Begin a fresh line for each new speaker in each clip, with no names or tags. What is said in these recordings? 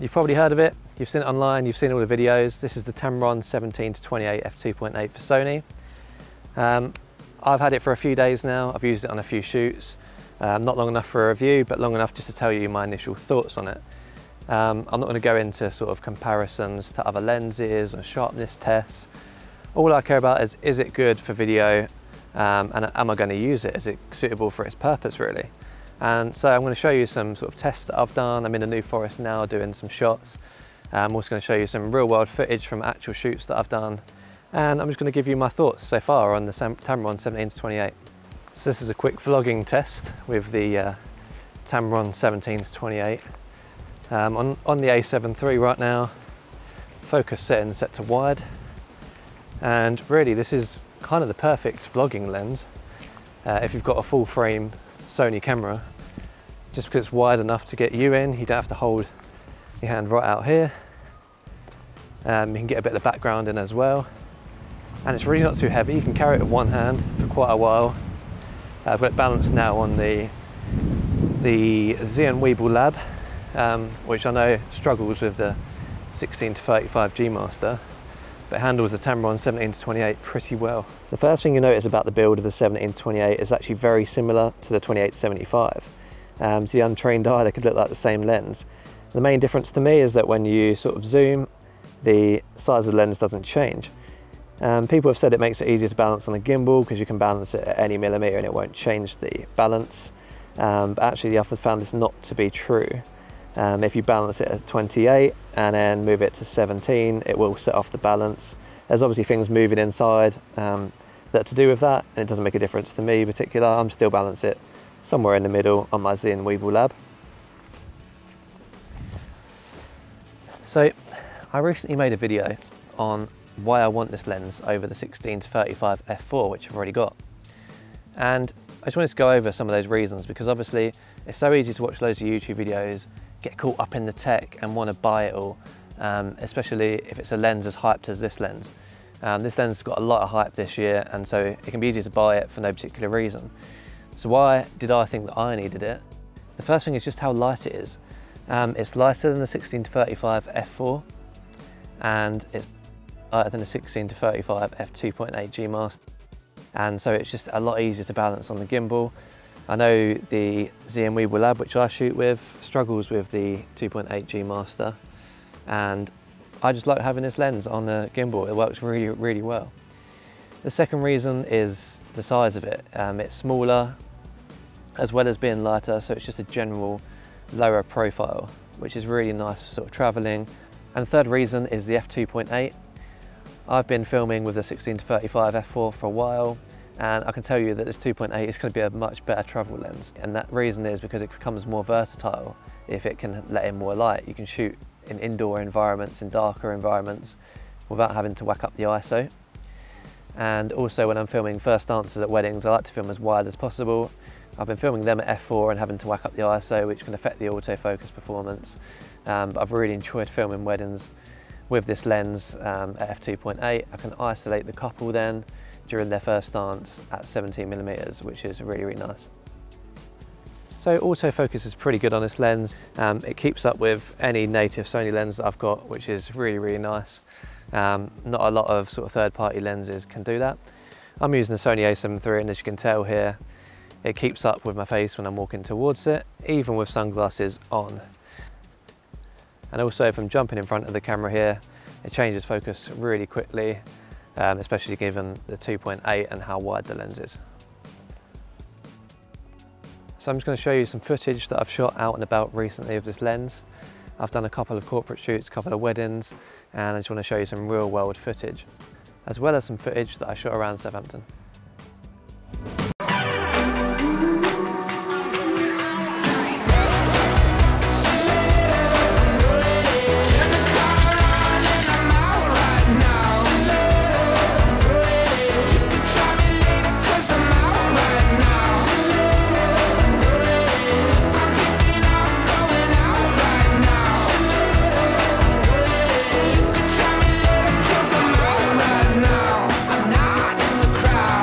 You've probably heard of it, you've seen it online, you've seen all the videos. This is the Tamron 17-28mm f2.8 for Sony. I've had it for a few days now. I've used it on a few shoots. Not long enough for a review, but long enough just to tell you my initial thoughts on it. I'm not going to go into sort of comparisons to other lenses or sharpness tests. All I care about is it good for video, and am I going to use it? Is it suitable for its purpose, really? And so I'm going to show you some sort of tests that I've done. I'm in the New Forest now doing some shots. I'm also going to show you some real world footage from actual shoots that I've done. And I'm just going to give you my thoughts so far on the Tamron 17-28. So this is a quick vlogging test with the Tamron 17-28. On the A7 III right now, focus setting set to wide. And really this is kind of the perfect vlogging lens if you've got a full frame Sony camera, just because it's wide enough to get you in. You don't have to hold your hand right out here. You can get a bit of the background in as well. And it's really not too heavy. You can carry it with one hand for quite a while. I've got it balanced now on the Weeble Lab, which I know struggles with the 16-35 G Master, but handles the Tamron 17-28 pretty well. The first thing you notice about the build of the 17-28 is actually very similar to the 28-75. To the untrained eye, they could look like the same lens. The main difference to me is that when you sort of zoom, the size of the lens doesn't change. People have said it makes it easier to balance on a gimbal because you can balance it at any millimeter and it won't change the balance. But actually I've found this not to be true. If you balance it at 28 and then move it to 17, it will set off the balance. There's obviously things moving inside that are to do with that, and it doesn't make a difference to me in particular. I'm still balance it somewhere in the middle on my Weeble Lab. So I recently made a video on why I want this lens over the 16-35 f4, which I've already got. And I just wanted to go over some of those reasons, because obviously it's so easy to watch loads of YouTube videos, get caught up in the tech and want to buy it all, especially if it's a lens as hyped as this lens. This lens has got a lot of hype this year, and so it can be easy to buy it for no particular reason. So why did I think that I needed it? The first thing is just how light it is. It's lighter than the 16-35 f4, and it's lighter than the 16-35 f2.8 G Master, and so it's just a lot easier to balance on the gimbal. I know the Weeble Lab, which I shoot with, struggles with the 2.8 G Master, and I just like having this lens on the gimbal. It works really, really well. The second reason is the size of it. It's smaller as well as being lighter, so it's just a general lower profile, which is really nice for sort of traveling. And the third reason is the f2.8. I've been filming with the 16-35 f4 for a while, and I can tell you that this 2.8 is going to be a much better travel lens. And that reason is because it becomes more versatile if it can let in more light. You can shoot in indoor environments, in darker environments, without having to whack up the ISO. And also when I'm filming first dances at weddings, I like to film as wide as possible. I've been filming them at f4 and having to whack up the ISO, which can affect the autofocus performance. But I've really enjoyed filming weddings with this lens at f2.8. I can isolate the couple then during their first dance at 17mm, which is really, really nice. So autofocus is pretty good on this lens. It keeps up with any native Sony lens that I've got, which is really, really nice. Not a lot of sort of third-party lenses can do that. I'm using the Sony A7 III, and as you can tell here, it keeps up with my face when I'm walking towards it, even with sunglasses on. And also if I'm jumping in front of the camera here, it changes focus really quickly, especially given the 2.8 and how wide the lens is. So I'm just going to show you some footage that I've shot out and about recently of this lens. I've done a couple of corporate shoots, a couple of weddings, and I just want to show you some real world footage, as well as some footage that I shot around Southampton.
Crowd.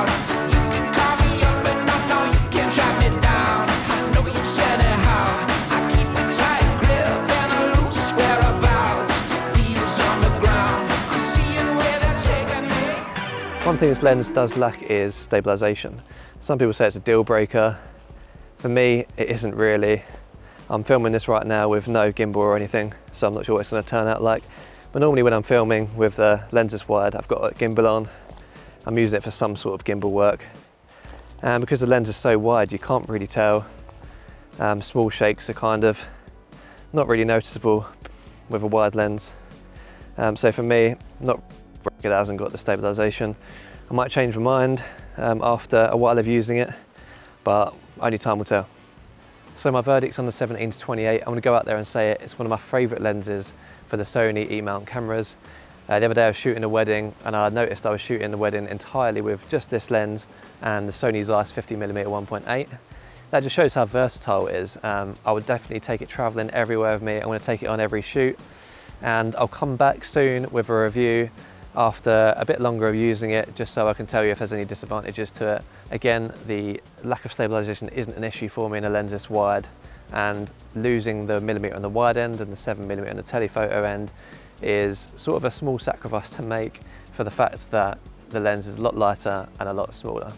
One thing this lens does lack is stabilization. Some people say it's a deal breaker. For me, it isn't really. I'm filming this right now with no gimbal or anything, so I'm not sure what it's going to turn out like. But normally when I'm filming with the lenses wired, I've got a gimbal on. I'm using it for some sort of gimbal work. And because the lens is so wide, you can't really tell. Small shakes are kind of not really noticeable with a wide lens. So for me, not it hasn't got the stabilization. I might change my mind after a while of using it, but only time will tell. So my verdict's on the 17-28. I'm going to go out there and say it. It's one of my favourite lenses for the Sony E-mount cameras. The other day I was shooting a wedding, and I noticed I was shooting the wedding entirely with just this lens and the Sony Zeiss 50mm 1.8. That just shows how versatile it is. I would definitely take it travelling everywhere with me. I'm going to take it on every shoot, and I'll come back soon with a review after a bit longer of using it, just so I can tell you if there's any disadvantages to it. Again, the lack of stabilization isn't an issue for me in a lens this wide, and losing the millimeter on the wide end and the 7mm on the telephoto end is sort of a small sacrifice to make for the fact that the lens is a lot lighter and a lot smaller.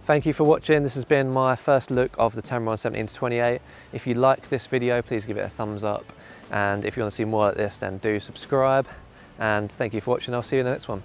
Thank you for watching. This has been my first look of the Tamron 17-28. If you like this video, please give it a thumbs up, and if you want to see more like this, then do subscribe. And thank you for watching. I'll see you in the next one.